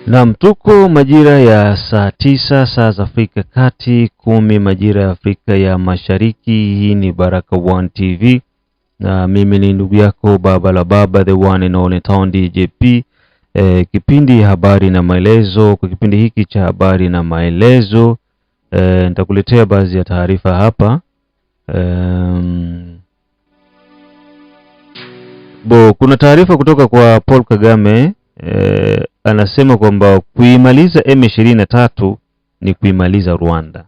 Naam, tuko majira ya saa 9 saa za Afrika Kati, 10 majira ya Afrika ya Mashariki. Hii ni Baraka1 TV na mimi ni ndugu yako Baba la Baba, the one and only town DJP. Kipindi habari na maelezo. Kwa kipindi hiki cha habari na maelezo nitakuletea baadhi ya taarifa hapa. Kuna taarifa kutoka kwa Paul Kagame. Anasema kwamba kuimaliza M23 ni kuimaliza Rwanda.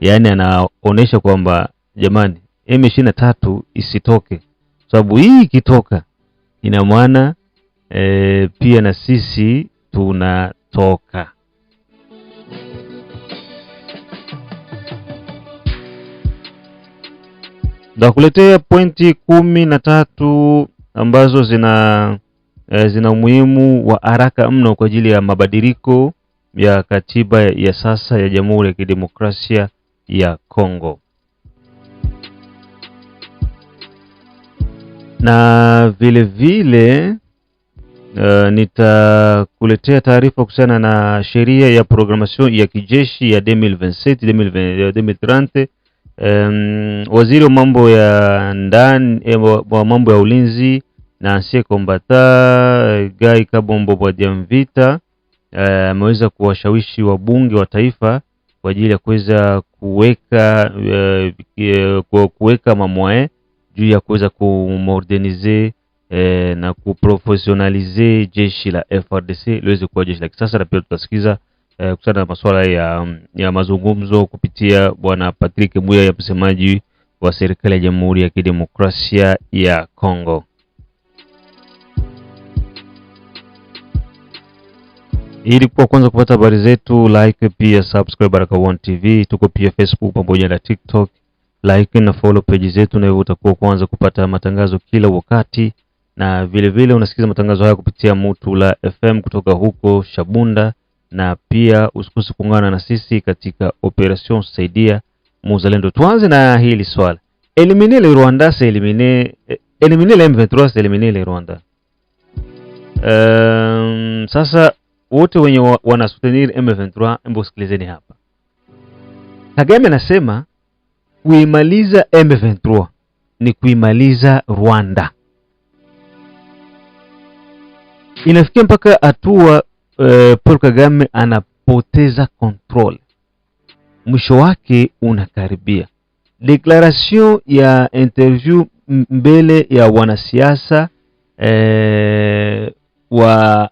Yaani anaonesha kwamba jamani, M23 isitoke, sababu hii ikitoka ina maana pia na sisi tunatoka. Ndakuletea pointi 13 ambazo zina umuhimu wa haraka mno kwa ajili ya mabadiliko ya katiba ya sasa ya Jamhuri ya Kidemokrasia ya Kongo. Na vile vile nitakuletea taarifa kuhusiana na sheria ya programmation ya kijeshi ya 2027-2030. Waziri wa mambo ya ndani wa mambo ya ulinzi na ancien combattant Guy Kabombo Bwadiamvita ameweza kuwashawishi wabunge wa taifa kwa ajili ya kuweza kuweka mamwae juu ya kuweza kumodernize na kuprofessionalize jeshi la FARDC liweze kuwa jeshi la kisasa. Na pia tutasikiza kuhusiana na masuala ya mazungumzo kupitia bwana Patrick Muyaya, msemaji wa serikali ya Jamhuri ya Kidemokrasia ya Kongo. Ili kwa kwanza kupata habari zetu, like pia subscribe Baraka1 TV. Tuko pia Facebook pamoja na TikTok. Like na follow page zetu, na hivyo utakuwa kwanza kupata matangazo kila wakati. Na vile vile unasikiza matangazo haya kupitia Mutula FM kutoka huko Shabunda, na pia usikose kuungana na sisi katika operation Saidia Muzalendo. Tuanze na hili swala. Eliminer le Rwanda, c'est eliminer le M23, c'est eliminer le Rwanda. Sasa wote wenye wanasutenir M23, embo sikilizeni hapa. Kagame anasema kuimaliza M23 ni kuimaliza Rwanda. Inafikia mpaka hatua Paul Kagame anapoteza control. Mwisho wake unakaribia. Declaration ya interview mbele ya wanasiasa wa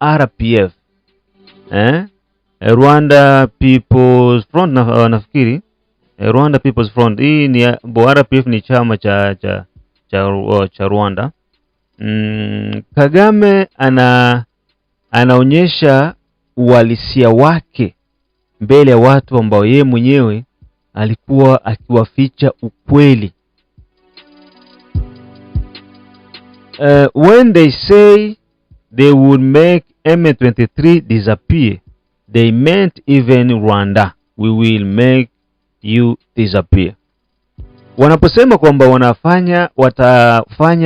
RPF, Rwanda People's Front, nafikiri Rwanda People's Front. Hii ni RPF, ni chama cha Rwanda. Kagame anaonyesha uhalisia wake mbele ya watu ambao yeye mwenyewe alikuwa akiwaficha ukweli. When they say they would make M23 disappear, they meant even Rwanda. We will make you disappear. Wanaposema kwamba watafanya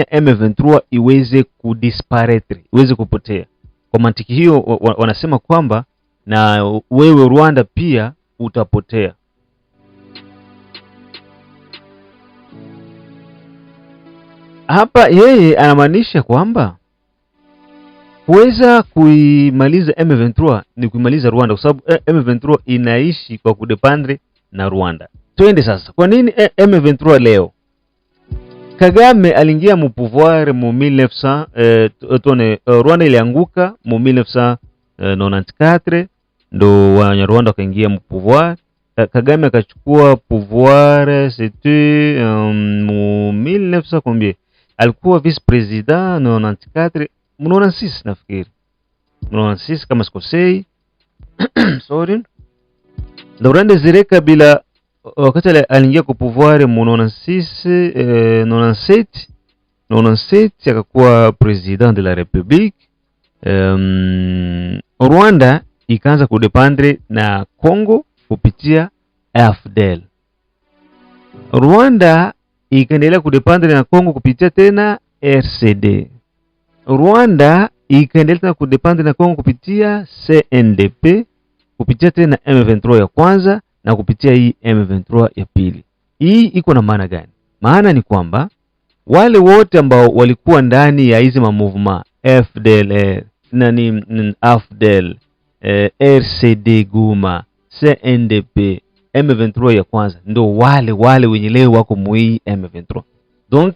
M23 iweze kudisparate, iweze kupotea, kwa mantiki hiyo wanasema kwamba na wewe Rwanda pia utapotea. Hapa yeye anamaanisha kwamba kuweza kuimaliza M23 ni kuimaliza Rwanda, kwa sababu M23 inaishi kwa kudependre na Rwanda. Twende sasa, kwa nini M23 leo? Kagame aliingia mu pouvoir mu 1900, Rwanda ilianguka mu 1994, ndo Wanyarwanda wakaingia mu pouvoir. Kagame akachukua pouvoir c'était mu 1900 combien? Alikuwa vice president 94, 96 nafikiri. 96 kama sikosei. Sorry. Laurent Desire Kabila wakati aliingia kwa pouvoir mu 97 akakuwa president de la Republique. Rwanda ikaanza kudependre na Congo kupitia AFDL. Rwanda ikaendelea kudependre na Congo kupitia tena RCD. Rwanda ikaendelea tena kudepende na Kongo kupitia CNDP, kupitia tena M23 ya kwanza na kupitia hii M23 ya pili. Hii iko na maana gani? Maana ni kwamba wale wote ambao walikuwa ndani ya hizi movement FDLR AFDL, RCD Guma, CNDP, M23 ya kwanza ndo wale wenye leo wako mui M23. Donc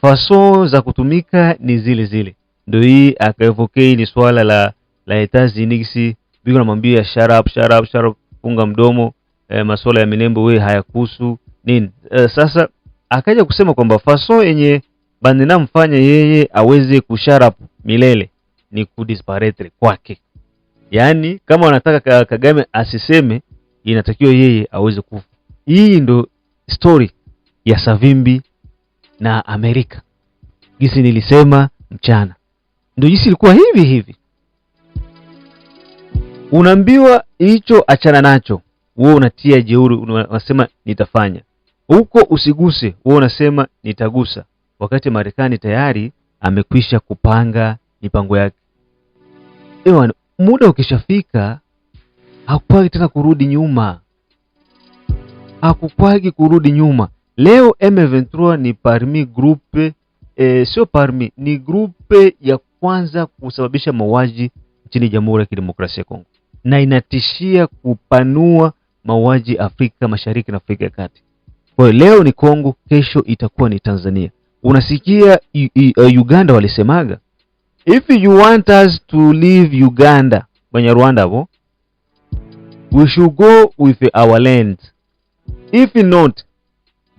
façon za kutumika ni zile. Ndio hii akaevoke ni swala la Etats-Unis, biko namwambia shut up, funga mdomo, masuala ya minembo we hayakuhusu nini. Sasa akaja kusema kwamba façon yenye bandina mfanya yeye aweze kushut up milele ni kudisparaître kwake. Yaani kama wanataka Kagame asiseme, inatakiwa yeye aweze kufa. Hii ndo story ya Savimbi na Amerika. Gisi nilisema mchana, ndio jinsi ilikuwa hivi. Unaambiwa hicho achana nacho, wewe unatia jeuri, unasema nitafanya. Huko usiguse, wewe unasema nitagusa. Wakati Marekani tayari amekwisha kupanga mipango yake. Ewan, muda ukishafika hakukwagi tena kurudi nyuma. Hakukwagi kurudi nyuma. Leo M23 ni parmi groupe, sio parmi, ni groupe ya kwanza kusababisha mauaji nchini Jamhuri ya Kidemokrasia ya Kongo. Na inatishia kupanua mauaji Afrika Mashariki na Afrika ya Kati. Kwa hiyo leo ni Kongo, kesho itakuwa ni Tanzania. Unasikia Uganda walisemaga, if you want us to leave Uganda, Banyarwanda hapo, we should go with our land. If not,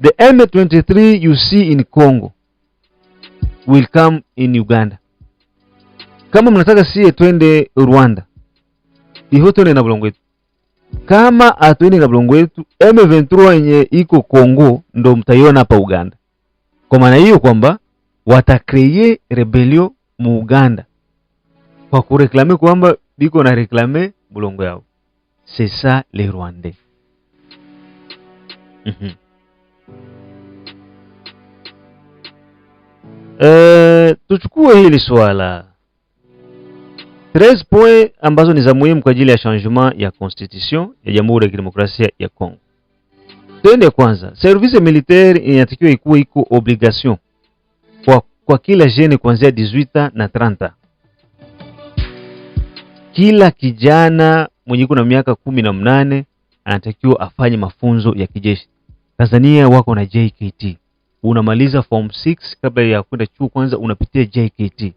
the M23 you see in Congo will come in Uganda. Kama mnataka sie twende Rwanda, hivyo twende na bulongo wetu. Kama atuende na bulongo wetu, M23 yenye iko Kongo ndo mtaiona hapa Uganda. Kwa maana hiyo kwamba watakreye rebellion mu Uganda kwa kureklame kwamba biko na reklame bulongo yao. C'est ça les Rwandais. Tuchukue hili swala 13 points ambazo ni za muhimu kwa ajili ya changement ya constitution ya Jamhuri ya Kidemokrasia ya Kongo. Twende kwanza, service militaire inatakiwa ikuwe iko obligation kwa kila jeune kuanzia 18 na 30. Kila kijana mwenye kuna miaka 18 anatakiwa afanye mafunzo ya kijeshi. Tanzania wako na JKT. Unamaliza form 6 kabla ya kwenda chuo, kwanza unapitia JKT.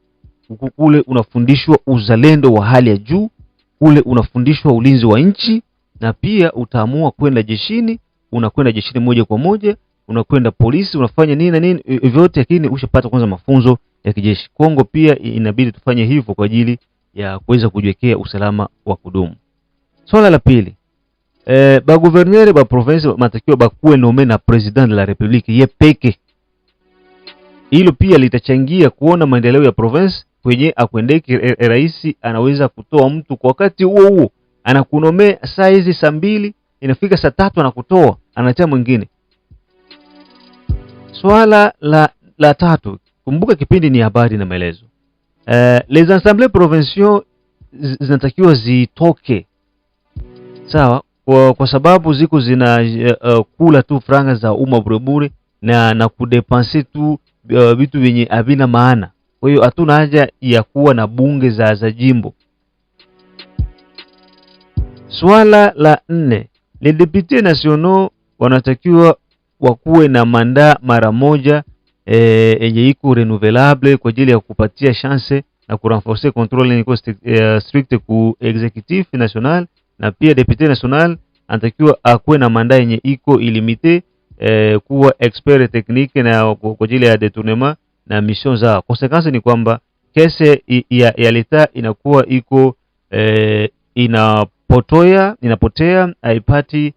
Kule unafundishwa uzalendo wa hali ya juu, kule unafundishwa ulinzi wa nchi, na pia utaamua kwenda jeshini, unakwenda jeshini moja kwa moja, unakwenda polisi, unafanya nini na nini vyote, lakini ushapata kwanza mafunzo ya kijeshi. Kongo pia inabidi tufanye hivyo kwa ajili ya kuweza kujiwekea usalama wa kudumu. Swala la pili, ba gouverneur ba province matakiwa bakuwe nome na president de la republique ye peke. Hilo pia litachangia kuona maendeleo ya province kwenye akwendeki rais anaweza kutoa mtu kwa wakati huo anakunome saa hizi saa 2 inafika saa 3 anakutoa anatia mwingine. Swala la tatu, kumbuka kipindi ni habari na maelezo. Les assemblées provinciaux zinatakiwa zitoke. Sawa, kwa sababu ziko zina kula tu franga za umma burebure na kudepenser tu vitu vyenye havina maana. Kwa hiyo hatuna haja ya kuwa na bunge za jimbo. Swala la 4, les députés nationaux wanatakiwa wakuwe na manda mara moja yenye iko renouvelable kwa ajili ya kupatia chance na kurenforcer contrôle niko strict ku executif national, na pia député national anatakiwa akuwe na manda yenye iko illimité kuwa expert technique na kwa ajili ya détournement na mission za. Consequence ni kwamba kese ya leta inakuwa iko inapotea haipati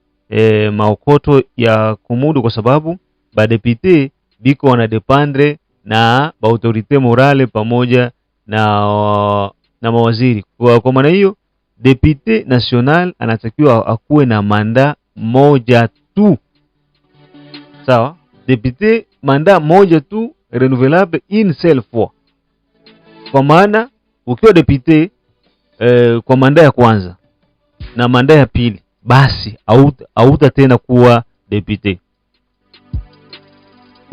maokoto ya kumudu, kwa sababu ba député biko wanadependre na ba autorité morale pamoja na mawaziri. Kwa maana hiyo député national anatakiwa akuwe na manda moja tu. Sawa, député manda moja tu renouvelable une seule fois. Kwa maana ukiwa depute kwa manda ya kwanza na manda ya pili, basi hauta tena kuwa depute.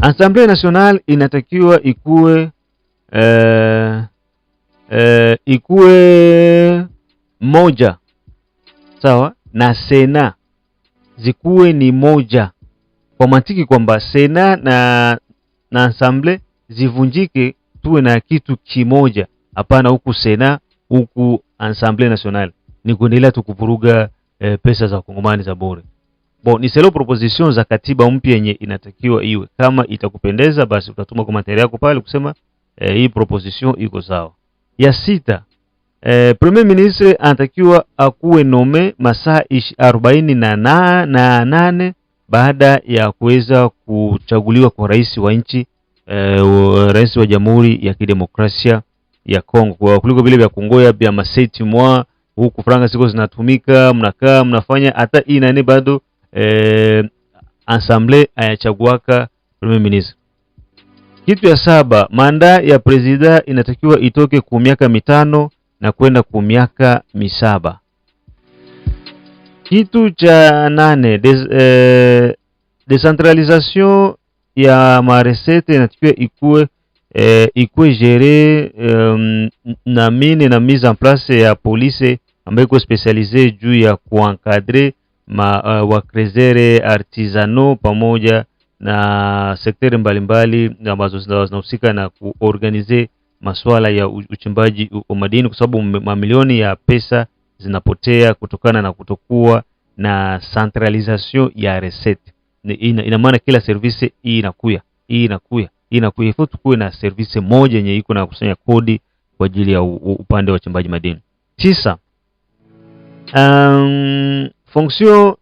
Assemblée nationale inatakiwa ikuwe moja, sawa, na Sena zikuwe ni moja, kwa mantiki kwamba Sena na Assemblée zivunjike, tuwe na kitu kimoja. Hapana huku Sena huku Assemblée nationale, ni kuendelea tukuvuruga pesa za Kongomani za bure. Bon, ni selo proposition za katiba mpya yenye inatakiwa iwe. Kama itakupendeza basi utatuma komantari yako pale kusema hii proposition iko sawa. Ya sita, Premier Ministre anatakiwa akuwe nome masaa 48 baada ya kuweza kuchaguliwa kwa rais wa nchi, rais wa Jamhuri ya Kidemokrasia ya Kongo. Kwa kuliko vile vya kungoya vya maseti mwa huku franga siko zinatumika, mnakaa mnafanya hata inane bado Assemblée ayachaguaka Premier Ministre. Kitu ya saba, manda ya presida inatakiwa itoke kwa miaka 5 na kwenda kwa miaka 7. Kitu cha 8, decentralisation ya maresete inatakiwa ikuwe gere na mine na mise en place ya police ambayo iko specialize juu ya kuencadrer wakrezere artisanaux pamoja na sekteri mbalimbali ambazo zinahusika na kuorganize masuala ya uchimbaji wa madini, kwa sababu mamilioni ya pesa zinapotea kutokana na kutokuwa na centralisation ya recette. Ina maana kila service inakuya ifo tukuwe na service moja yenye iko na kusanya kodi kwa ajili ya upande wa uchimbaji madini. 9, fonction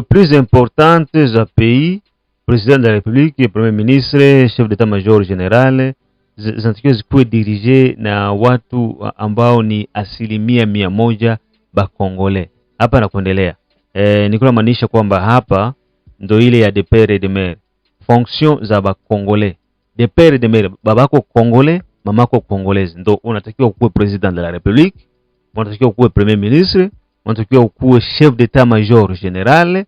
plus importante za pays, président de la République, premier ministre, chef d'état-major général, zinatakiwa zikuwe dirige na watu ambao ni 100% ba Kongole. Hapa na kuendelea niko maanisha kwamba hapa ndo ile ya de père et de mère, fonction za ba Kongole, de père et de mère, babako Kongole, mamako Kongolese, ndo unatakiwa kuwe président de la République, unatakiwa kuwe premier ministre, unatakiwa ukuwe chef d'état-major général.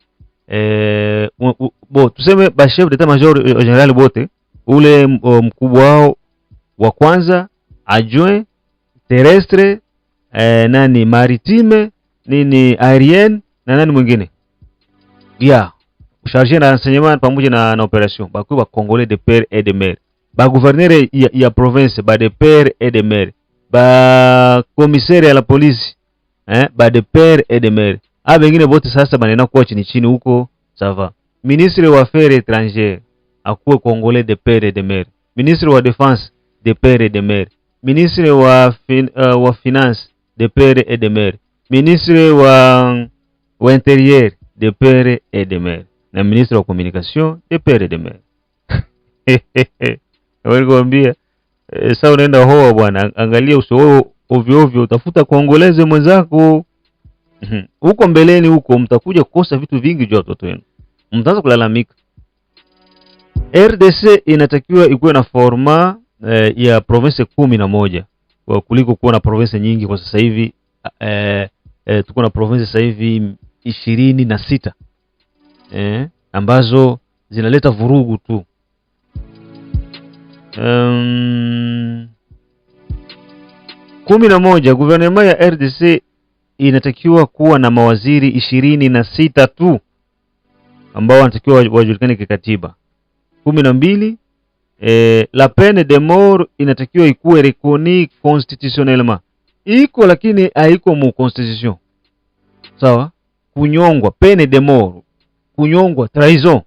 Bo tuseme ba chef d'état-major général bote, ule mkubwa wao wa kwanza, adjoint terrestre, nani maritime, nini aérien, na nani mwingine chargé na renseignement pamoja na operation, bakuwa Congolais de père et de mère, ba gouverneur ya province ba de père et de mère, ba commissaire ya la police ba de père et de mère. Wengine bote sasa banena kwa chini huko sava. Ministre wa affaires étrangères akuwe Congolais de père et de mère. Ministre wa défense de père et de mère. Ministre wa finance de père et de mère. Ministre wa intérieur de père et de mère. Na ministre wa communication de père et de mère. Walikwambia sasa unaenda hoa bwana, angalia uso ovyo ovyo, utafuta Kongoleze mwenzako. Huko mbeleni huko mtakuja kukosa vitu vingi juu watoto wenu. Mtaanza kulalamika. RDC inatakiwa ikuwe na forma ya province 11 kwa kuliko kuwa na province nyingi kwa sasa hivi. Tuko na province sasa hivi 26 ambazo zinaleta vurugu tu. 11, gouvernement ya RDC inatakiwa kuwa na mawaziri 26 tu ambao wanatakiwa wajulikane kikatiba. 12, la peine de mort inatakiwa ikuwe reconnue constitutionnellement. Iko lakini haiko mu constitution. Sawa? Kunyongwa, peine de mort, kunyongwa, trahison.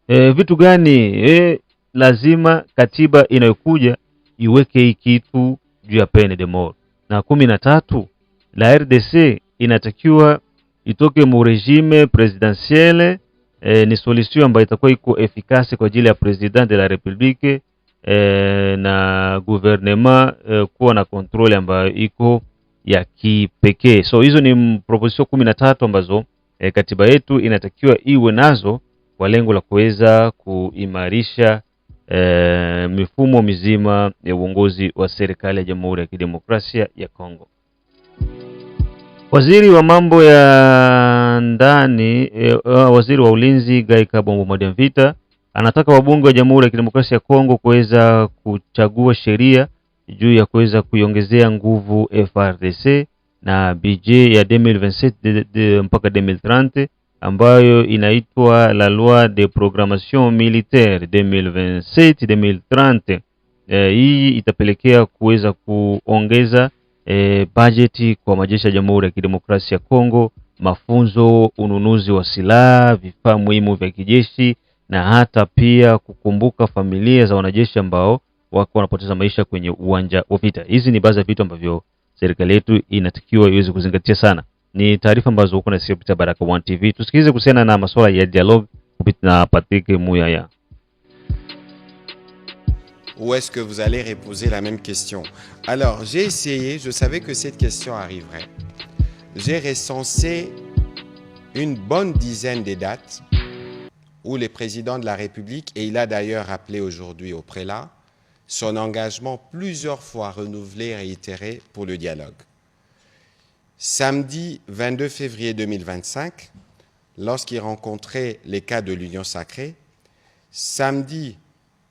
Vitu gani lazima katiba inayokuja iweke kitu juu ya peine de mort. Na 13, la RDC inatakiwa itoke mu regime presidentiel, ni solution ambayo itakuwa iko efficace kwa ajili ya president de la republique na gouvernement kuwa na control ambayo iko ya kipekee. So hizo ni proposition 13 ambazo katiba yetu inatakiwa iwe nazo kwa lengo la kuweza kuimarisha mifumo mizima ya uongozi wa serikali ya Jamhuri ya Kidemokrasia ya Kongo. Waziri wa mambo ya ndani, waziri wa ulinzi Guy Kabombo Madiamvita anataka wabunge wa Jamhuri ya Kidemokrasia ya Kongo kuweza kuchagua sheria juu ya kuweza kuiongezea nguvu FARDC na budget ya 2027 mpaka 2030 ambayo inaitwa la loi de programmation militaire 2027-2030. Hii itapelekea kuweza kuongeza bajeti kwa majeshi ya Jamhuri ya Kidemokrasia ya Kongo, mafunzo, ununuzi wa silaha, vifaa muhimu vya kijeshi na hata pia kukumbuka familia za wanajeshi ambao wako wanapoteza maisha kwenye uwanja wa vita. Hizi ni baadhi ya vitu ambavyo serikali yetu inatakiwa iweze kuzingatia sana. Ni taarifa ambazo uko nasikia kupitia Baraka One TV. Tusikilize kuhusiana na masuala ya dialogue kupitia na Patrick Muyaya. Ou est-ce que vous allez reposer la même question? Alors, j'ai essayé, je savais que cette question arriverait. J'ai recensé une bonne dizaine de dates où le président de la République, et il a d'ailleurs rappelé aujourd'hui au prélat, son engagement plusieurs fois renouvelé et réitéré pour le dialogue. Samedi 22 février 2025, lorsqu'il rencontrait les cas de l'Union sacrée, samedi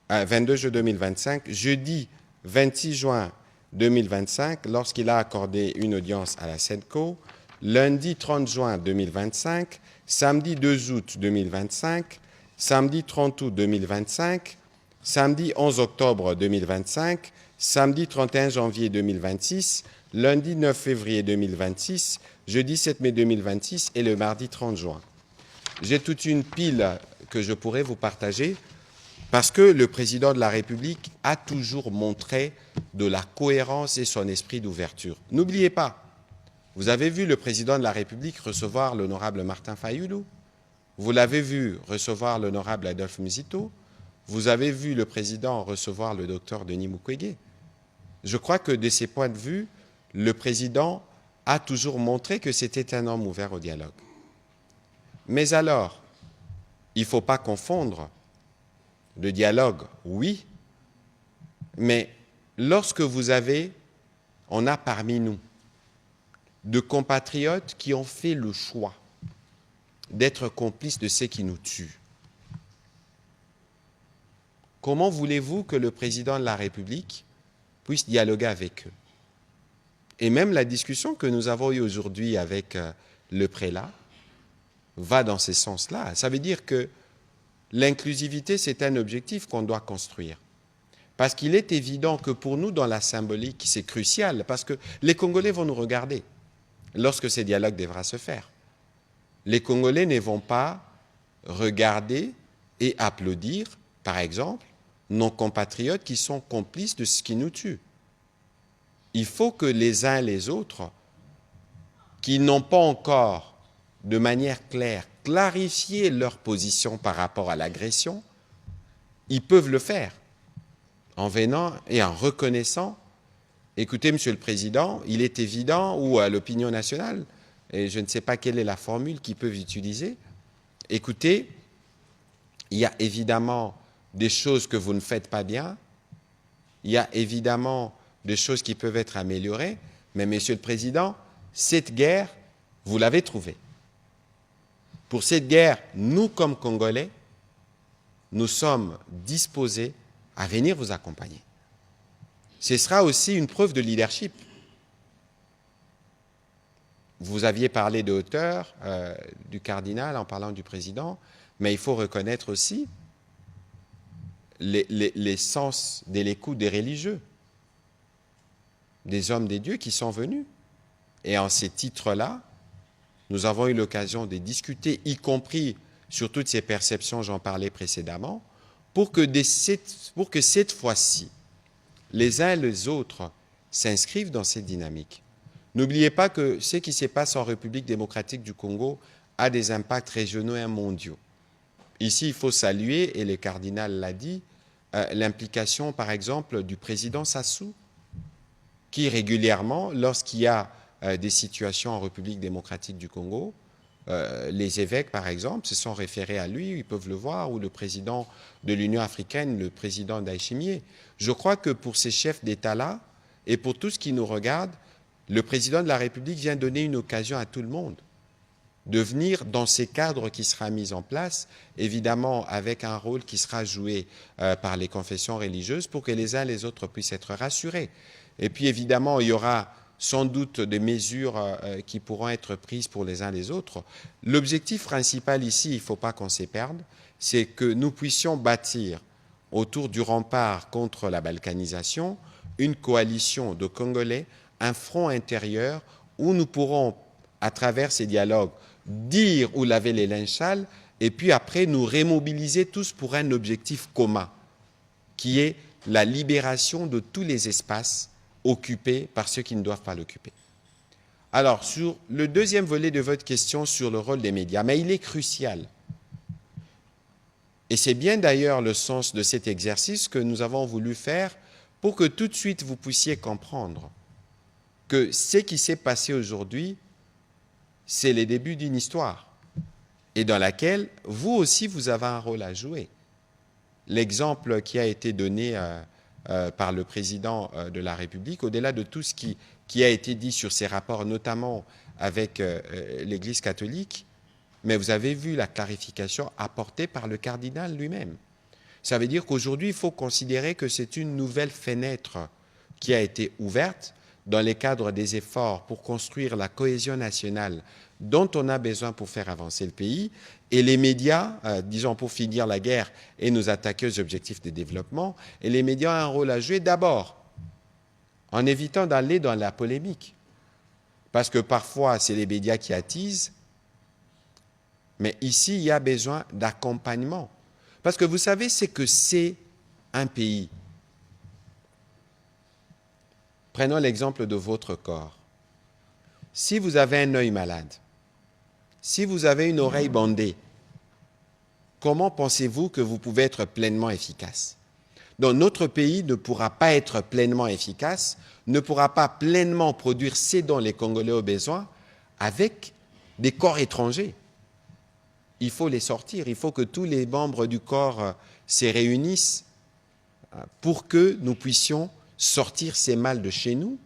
22 juin 2025, jeudi 26 juin 2025, lorsqu'il a accordé une audience à la SEDCO, lundi 30 juin 2025, samedi 2 août 2025, samedi 30 août 2025, samedi 11 octobre 2025, samedi 31 janvier 2026, lundi 9 février 2026, jeudi 7 mai 2026 et le mardi 30 juin. J'ai toute une pile que je pourrais vous partager parce que le président de la République a toujours montré de la cohérence et son esprit d'ouverture. N'oubliez pas, vous avez vu le président de la République recevoir l'honorable Martin Fayulu, vous l'avez vu recevoir l'honorable Adolphe Muzito, vous avez vu le président recevoir le docteur Denis Mukwege. Je crois que de ces points de vue, le président a toujours montré que c'était un homme ouvert au dialogue. Mais alors, il ne faut pas confondre le dialogue, oui, mais lorsque on a parmi nous de compatriotes qui ont fait le choix d'être complices de ceux qui nous tuent, comment voulez-vous que le président de la République puisse dialoguer avec eux? Et même la discussion que nous avons eue aujourd'hui avec le prélat va dans ce sens-là. Ça veut dire que l'inclusivité, c'est un objectif qu'on doit construire. Parce qu'il est évident que pour nous, dans la symbolique, c'est crucial, parce que les Congolais vont nous regarder lorsque ce dialogue devra se faire. Les Congolais ne vont pas regarder et applaudir, par exemple, nos compatriotes qui sont complices de ce qui nous tue. Il faut que les uns et les autres, qui n'ont pas encore de manière claire clarifié leur position par rapport à l'agression, ils peuvent le faire en venant et en reconnaissant, écoutez, Monsieur le Président, il est évident, ou à l'opinion nationale, et je ne sais pas quelle est la formule qu'ils peuvent utiliser, écoutez, il y a évidemment des choses que vous ne faites pas bien, il y a évidemment des choses qui peuvent être améliorées, mais Monsieur le Président, cette guerre, vous l'avez trouvée. Pour cette guerre, nous, comme Congolais, nous sommes disposés à venir vous accompagner. Ce sera aussi une preuve de leadership. Vous aviez parlé de hauteur du cardinal en parlant du président, mais il faut reconnaître aussi les sens de l'écoute des religieux, des hommes des dieux qui sont venus. Et en ces titres-là, nous avons eu l'occasion de discuter, y compris sur toutes ces perceptions, j'en parlais précédemment, pour que cette fois-ci, les uns et les autres s'inscrivent dans cette dynamique. N'oubliez pas que ce qui se passe en République démocratique du Congo a des impacts régionaux et mondiaux. Ici, il faut saluer, et le cardinal l'a dit, l'implication, par exemple, du président Sassou, qui régulièrement, lorsqu'il y a des situations en République démocratique du Congo, les évêques, par exemple, se sont référés à lui, ils peuvent le voir, ou le président de l'Union africaine, le président d'Aïchimier. Je crois que pour ces chefs d'État-là, et pour tout ce qui nous regarde, le président de la République vient donner une occasion à tout le monde de venir dans ces cadres qui sera mis en place, évidemment avec un rôle qui sera joué par les confessions religieuses pour que les uns et les autres puissent être rassurés. Et puis évidemment, il y aura sans doute des mesures qui pourront être prises pour les uns les autres. L'objectif principal ici, il ne faut pas qu'on s'y perde, c'est que nous puissions bâtir autour du rempart contre la balkanisation une coalition de Congolais, un front intérieur où nous pourrons, à travers ces dialogues, dire où laver les linges sales et puis après nous remobiliser tous pour un objectif commun qui est la libération de tous les espaces occupés par ceux qui ne doivent pas l'occuper. Alors, sur le deuxième volet de votre question sur le rôle des médias, mais il est crucial. Et c'est bien d'ailleurs le sens de cet exercice que nous avons voulu faire pour que tout de suite vous puissiez comprendre que ce qui s'est passé aujourd'hui, c'est le début d'une histoire et dans laquelle vous aussi vous avez un rôle à jouer. L'exemple qui a été donné par le président de la République, au-delà de tout ce qui a été dit sur ces rapports, notamment avec l'Église catholique, mais vous avez vu la clarification apportée par le cardinal lui-même. Ça veut dire qu'aujourd'hui, il faut considérer que c'est une nouvelle fenêtre qui a été ouverte dans le cadre des efforts pour construire la cohésion nationale dont on a besoin pour faire avancer le pays. Et les médias, disons pour finir la guerre et nous attaquer aux objectifs de développement, et les médias ont un rôle à jouer d'abord en évitant d'aller dans la polémique. Parce que parfois, c'est les médias qui attisent, mais ici, il y a besoin d'accompagnement. Parce que vous savez, c'est que c'est un pays. Prenons l'exemple de votre corps. Si vous avez un œil malade, si vous avez une oreille bandée, comment pensez-vous que vous pouvez être pleinement efficace? Donc notre pays ne pourra pas être pleinement efficace, ne pourra pas pleinement produire ce dont les Congolais ont besoin avec des corps étrangers. Il faut les sortir, il faut que tous les membres du corps se réunissent pour que nous puissions sortir ces mâles de chez nous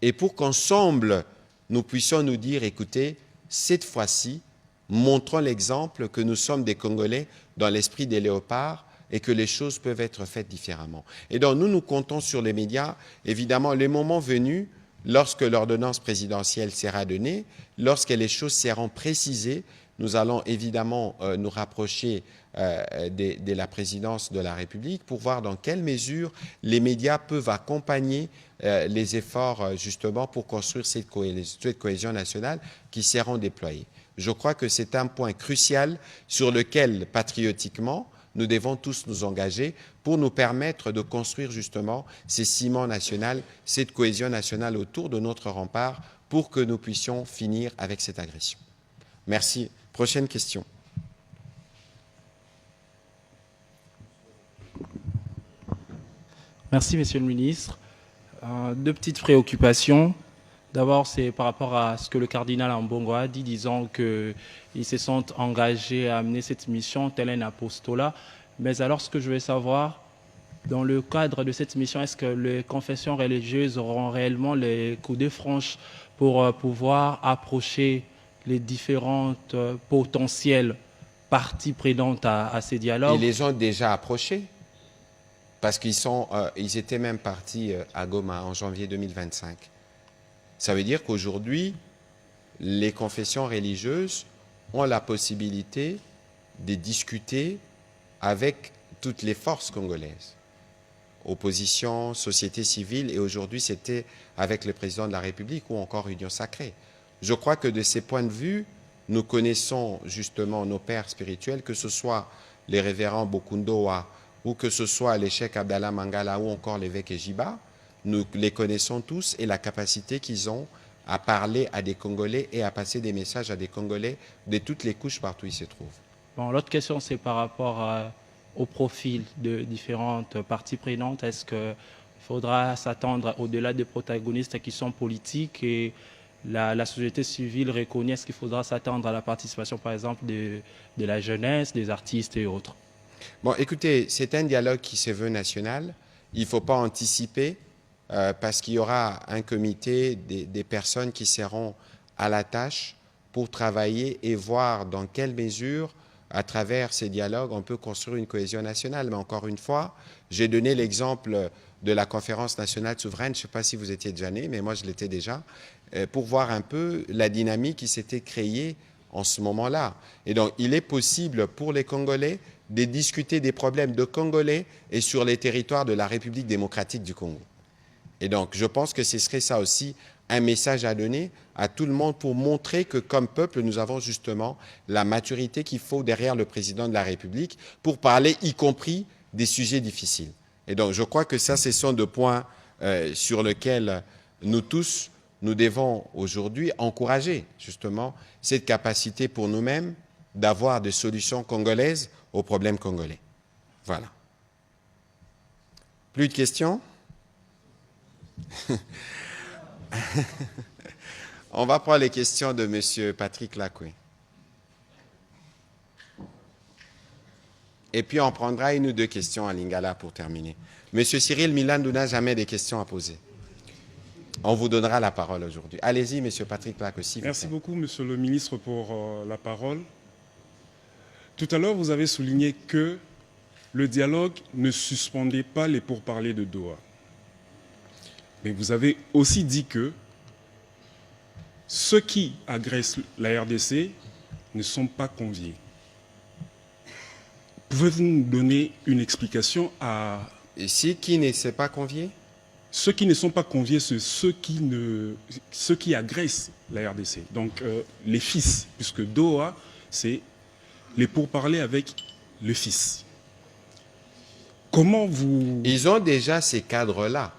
et pour qu'ensemble, nous puissions nous dire, écoutez, cette fois-ci, montrons l'exemple que nous sommes des Congolais dans l'esprit des léopards et que les choses peuvent être faites différemment. Et donc, nous comptons sur les médias. Évidemment, le moment venu, lorsque l'ordonnance présidentielle sera donnée, lorsque les choses seront précisées, nous allons évidemment nous rapprocher de la présidence de la République pour voir dans quelle mesure les médias peuvent accompagner les efforts justement pour construire cette cohésion nationale qui seront déployés. Je crois que c'est un point crucial sur lequel, patriotiquement, nous devons tous nous engager pour nous permettre de construire justement ces ciments nationaux, cette cohésion nationale autour de notre rempart pour que nous puissions finir avec cette agression. Merci. Prochaine question. Merci, Monsieur le Ministre. Deux petites préoccupations. D'abord, c'est par rapport à ce que le cardinal Ambongo a dit, disant qu'ils se sont engagés à amener cette mission, tel un apostolat. Mais alors, ce que je veux savoir, dans le cadre de cette mission, est-ce que les confessions religieuses auront réellement les coudes franches pour pouvoir approcher les différentes potentielles parties prenantes à ces dialogues? Ils les ont déjà approchés parce ils étaient même partis à Goma en janvier 2025. Ça veut dire qu'aujourd'hui, les confessions religieuses ont la possibilité de discuter avec toutes les forces congolaises. Opposition, société civile, et aujourd'hui c'était avec le président de la République ou encore Union sacrée. Je crois que de ces points de vue, nous connaissons justement nos pères spirituels, que ce soit les révérends Bokundoa ou que ce soit les cheikh Abdallah Mangala ou encore l'évêque Ejiba. Nous les connaissons tous et la capacité qu'ils ont à parler à des Congolais et à passer des messages à des Congolais de toutes les couches partout où ils se trouvent. Bon, l'autre question, c'est par rapport au profil de différentes parties prenantes. Est-ce qu'il faudra s'attendre au-delà des protagonistes qui sont politiques et la société civile reconnaît, est-ce qu'il faudra s'attendre à la participation, par exemple, de la jeunesse, des artistes et autres? Bon, écoutez, c'est un dialogue qui se veut national. Il ne faut pas anticiper parce qu'il y aura un comité des personnes qui seront à la tâche pour travailler et voir dans quelle mesure, à travers ces dialogues, on peut construire une cohésion nationale. Mais encore une fois, j'ai donné l'exemple de la conférence nationale souveraine. Je ne sais pas si vous étiez déjà né, mais moi je l'étais déjà, pour voir un peu la dynamique qui s'était créée en ce moment-là. Et donc, il est possible pour les Congolais de discuter des problèmes de Congolais et sur les territoires de la République démocratique du Congo. Et donc, je pense que ce serait ça aussi un message à donner à tout le monde pour montrer que, comme peuple, nous avons justement la maturité qu'il faut derrière le président de la République pour parler, y compris des sujets difficiles. Et donc, je crois que ça, ce sont deux points sur lesquels nous tous, nous devons aujourd'hui encourager justement cette capacité pour nous-mêmes d'avoir des solutions congolaises aux problèmes congolais. Voilà. Plus de questions? On va prendre les questions de M. Patrick Lacoué. Et puis on prendra une ou deux questions à Lingala pour terminer. M. Cyril Milandou n'a jamais des questions à poser. On vous donnera la parole aujourd'hui. Allez-y, M. Patrick Lacoué. Merci beaucoup, Monsieur le ministre, pour la parole. Tout à l'heure, vous avez souligné que le dialogue ne suspendait pas les pourparlers de Doha. Mais vous avez aussi dit que ceux qui agressent la RDC ne sont pas conviés. Pouvez-vous nous donner une explication à... Ici, qui ne s'est pas convié? Ceux qui ne sont pas conviés, c'est ceux qui agressent la RDC. Donc les fils, puisque Doha, c'est les pourparlers avec le fils. Comment vous... Ils ont déjà ces cadres-là,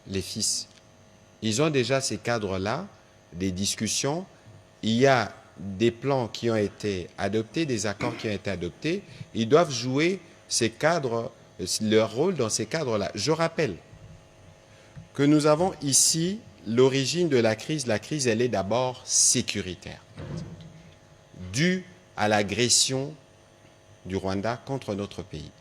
les fils. Ils ont déjà ces cadres-là, des discussions. Il y a des plans qui ont été adoptés, des accords qui ont été adoptés. Ils doivent jouer ces cadres, leur rôle dans ces cadres-là. Je rappelle que nous avons ici l'origine de la crise. La crise, elle est d'abord sécuritaire, due à l'agression du Rwanda contre notre pays.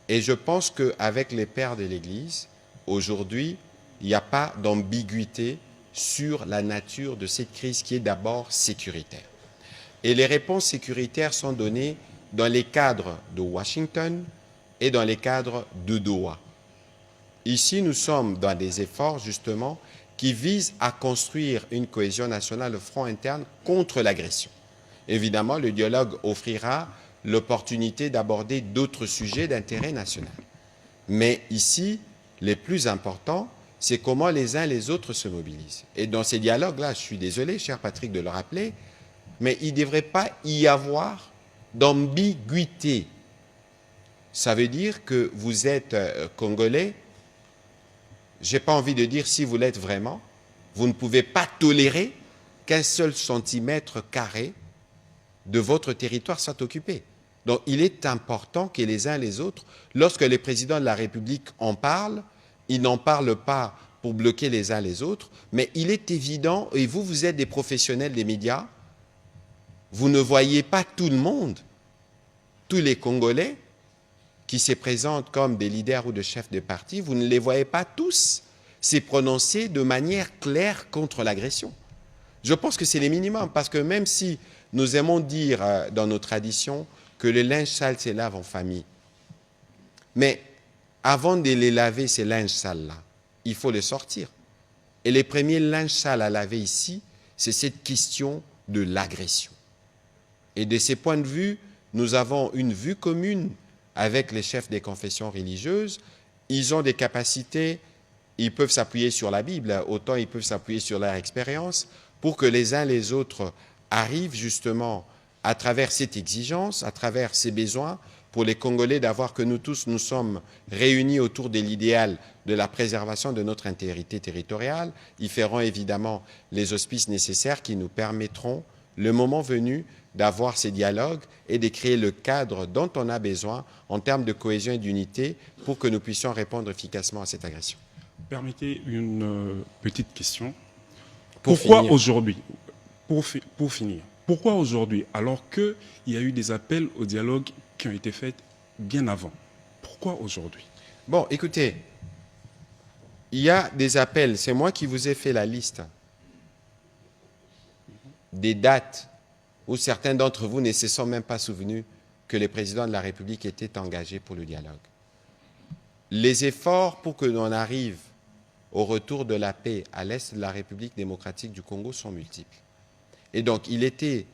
Et je pense qu'avec les pères de l'Église, aujourd'hui, il n'y a pas d'ambiguïté sur la nature de cette crise qui est d'abord sécuritaire. Et les réponses sécuritaires sont données dans les cadres de Washington et dans les cadres de Doha. Ici, nous sommes dans des efforts, justement, qui visent à construire une cohésion nationale, le front interne contre l'agression. Évidemment, le dialogue offrira l'opportunité d'aborder d'autres sujets d'intérêt national. Mais ici, les plus importants, c'est comment les uns les autres se mobilisent. Et dans ces dialogues-là, je suis désolé, cher Patrick, de le rappeler, mais il ne devrait pas y avoir d'ambiguïté. Ça veut dire que vous êtes Congolais, je n'ai pas envie de dire si vous l'êtes vraiment, vous ne pouvez pas tolérer qu'un seul centimètre carré de votre territoire soit occupé. Donc il est important que les uns les autres, lorsque les présidents de la République en parlent, ils n'en parlent pas pour bloquer les uns les autres, mais il est évident, et vous, vous êtes des professionnels des médias, vous ne voyez pas tout le monde, tous les Congolais qui se présentent comme des leaders ou des chefs de parti, vous ne les voyez pas tous se prononcer de manière claire contre l'agression. Je pense que c'est le minimum, parce que même si nous aimons dire dans nos traditions que le linge sale se lave en famille, mais avant de les laver, ces linges sales-là, il faut les sortir. Et les premiers linges sales à laver ici, c'est cette question de l'agression. Et de ces points de vue, nous avons une vue commune avec les chefs des confessions religieuses. Ils ont des capacités, ils peuvent s'appuyer sur la Bible, autant ils peuvent s'appuyer sur leur expérience, pour que les uns les autres arrivent justement à travers cette exigence, à travers ces besoins, pour les Congolais d'avoir que nous tous, nous sommes réunis autour de l'idéal de la préservation de notre intégrité territoriale. Ils feront évidemment les auspices nécessaires qui nous permettront, le moment venu, d'avoir ces dialogues et de créer le cadre dont on a besoin en termes de cohésion et d'unité pour que nous puissions répondre efficacement à cette agression. Permettez une petite question. Pourquoi finir. aujourd'hui, pour finir, pourquoi aujourd'hui, alors qu'il y a eu des appels au dialogue qui ont été faits bien avant? Pourquoi aujourd'hui? Bon, écoutez, il y a des appels, c'est moi qui vous ai fait la liste des dates où certains d'entre vous ne se sont même pas souvenus que le président de la République était engagé pour le dialogue. Les efforts pour que l'on arrive au retour de la paix à l'est de la République démocratique du Congo sont multiples. Et donc, il était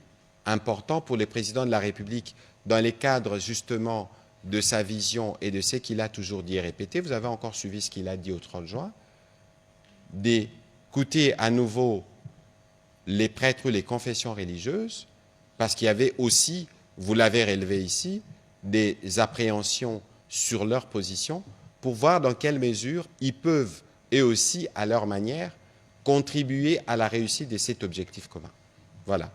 important pour le président de la République, dans les cadres justement de sa vision et de ce qu'il a toujours dit et répété, vous avez encore suivi ce qu'il a dit au 30 juin, d'écouter à nouveau les prêtres ou les confessions religieuses, parce qu'il y avait aussi, vous l'avez relevé ici, des appréhensions sur leur position, pour voir dans quelle mesure ils peuvent, eux aussi, à leur manière, contribuer à la réussite de cet objectif commun. Voilà.